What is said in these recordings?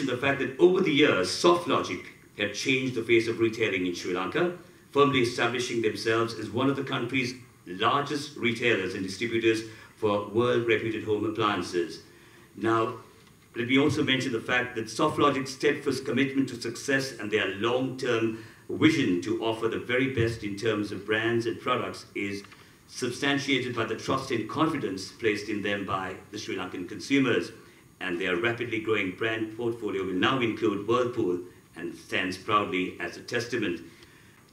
The fact that over the years, Softlogic had changed the face of retailing in Sri Lanka, firmly establishing themselves as one of the country's largest retailers and distributors for world-reputed home appliances. Now, let me also mention the fact that Softlogic's steadfast commitment to success and their long-term vision to offer the very best in terms of brands and products is substantiated by the trust and confidence placed in them by the Sri Lankan consumers. And their rapidly growing brand portfolio will now include Whirlpool and stands proudly as a testament.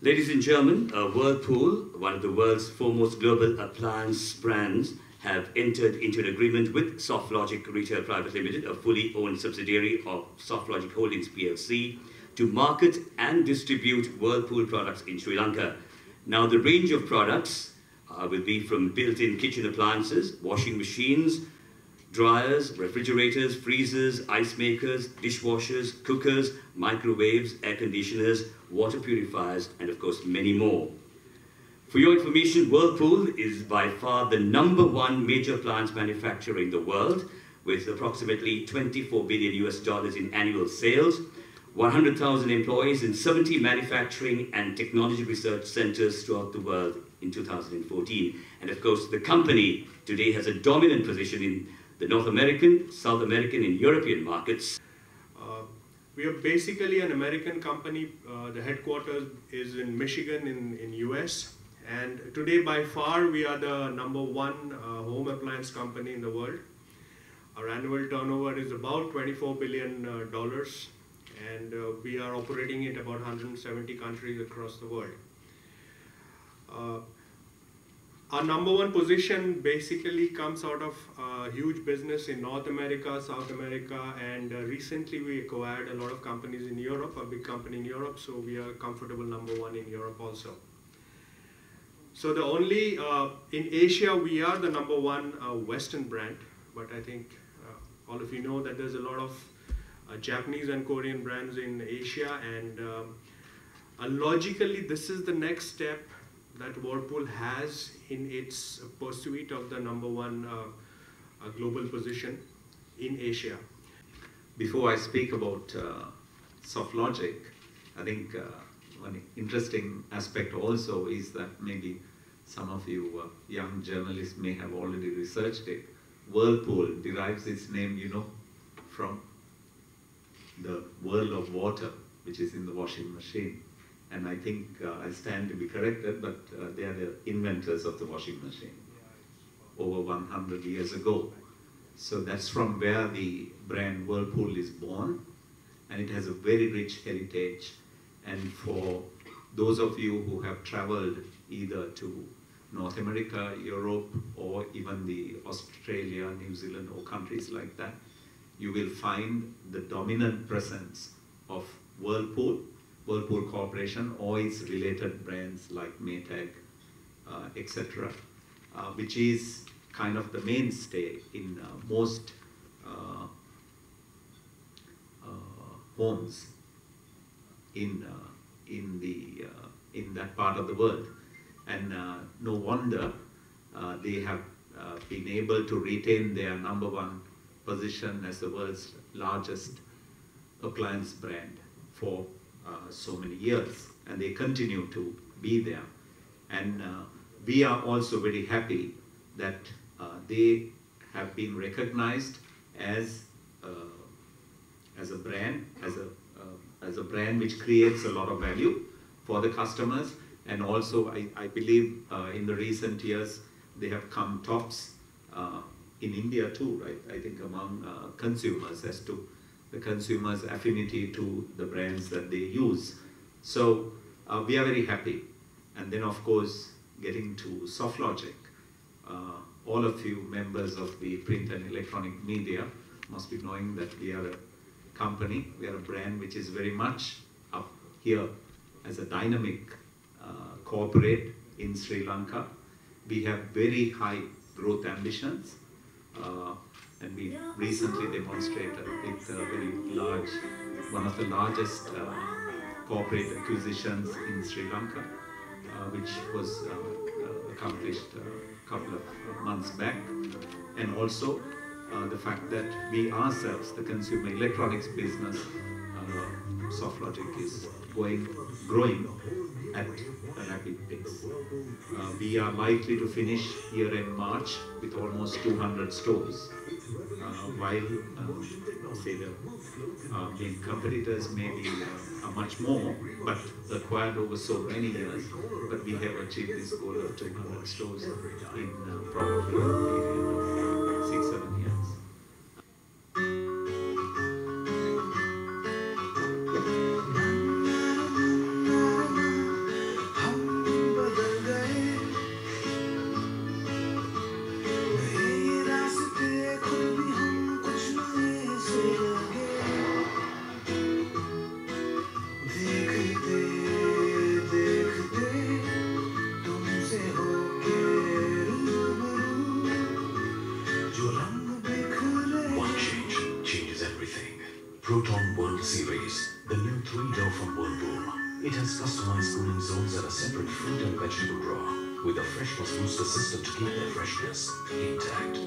Ladies and gentlemen, Whirlpool, one of the world's foremost global appliance brands, have entered into an agreement with Softlogic Retail Private Limited, a fully owned subsidiary of Softlogic Holdings PLC, to market and distribute Whirlpool products in Sri Lanka. Now, the range of products will be from built-in kitchen appliances, washing machines, dryers, refrigerators, freezers, ice makers, dishwashers, cookers, microwaves, air conditioners, water purifiers, and of course many more. For your information, Whirlpool is by far the #1 major appliance manufacturer in the world, with approximately $24 billion in annual sales, 100,000 employees in 70 manufacturing and technology research centers throughout the world in 2014. And of course, the company today has a dominant position in the North American, South American, and European markets. We are basically an American company. The headquarters is in Michigan in US. And today, by far, we are the #1 home appliance company in the world. Our annual turnover is about $24 billion. And we are operating in about 170 countries across the world. Our #1 position basically comes out of huge business in North America, South America, and recently we acquired a lot of companies in Europe, a big company in Europe, so we are comfortable #1 in Europe also. So the only, in Asia, we are the #1 Western brand, but I think all of you know that there's a lot of Japanese and Korean brands in Asia, and logically this is the next step that Whirlpool has in its pursuit of the #1 global position in Asia. Before I speak about Softlogic, I think one interesting aspect also is that maybe some of you young journalists may have already researched it. Whirlpool derives its name, you know, from the whirl of water, which is in the washing machine. And I think I stand to be corrected, but they are the inventors of the washing machine over 100 years ago. So that's from where the brand Whirlpool is born, and it has a very rich heritage. And for those of you who have traveled either to North America, Europe, or even the Australia, New Zealand, or countries like that, you will find the dominant presence of Whirlpool Corporation, or its related brands like Maytag, etc., which is kind of the mainstay in most homes in that part of the world. And no wonder they have been able to retain their #1 position as the world's largest appliance brand for so many years, and they continue to be there. And we are also very happy that they have been recognized as a brand, as a brand which creates a lot of value for the customers. And also, I believe in the recent years they have come tops in India too, right? I think among consumers, as to the consumers' affinity to the brands that they use. So we are very happy. And then, of course, getting to Softlogic, all of you members of the print and electronic media must be knowing that we are a company, we are a brand which is very much up here as a dynamic corporate in Sri Lanka. We have very high growth ambitions. And we recently demonstrated with a very large, one of the largest corporate acquisitions in Sri Lanka, which was accomplished a couple of months back. And also, the fact that we ourselves, the consumer electronics business, Softlogic is growing at a rapid pace. We are likely to finish year end March with almost 200 stores, while say the main competitors maybe are much more, but acquired over so many years. But we have achieved this goal of 200 stores in probably a period of 6-7 years. Proton World Series, the new 3-door from Whirlpool. It has customized cooling zones and a separate fruit and vegetable drawer with a freshness booster system to keep their freshness intact.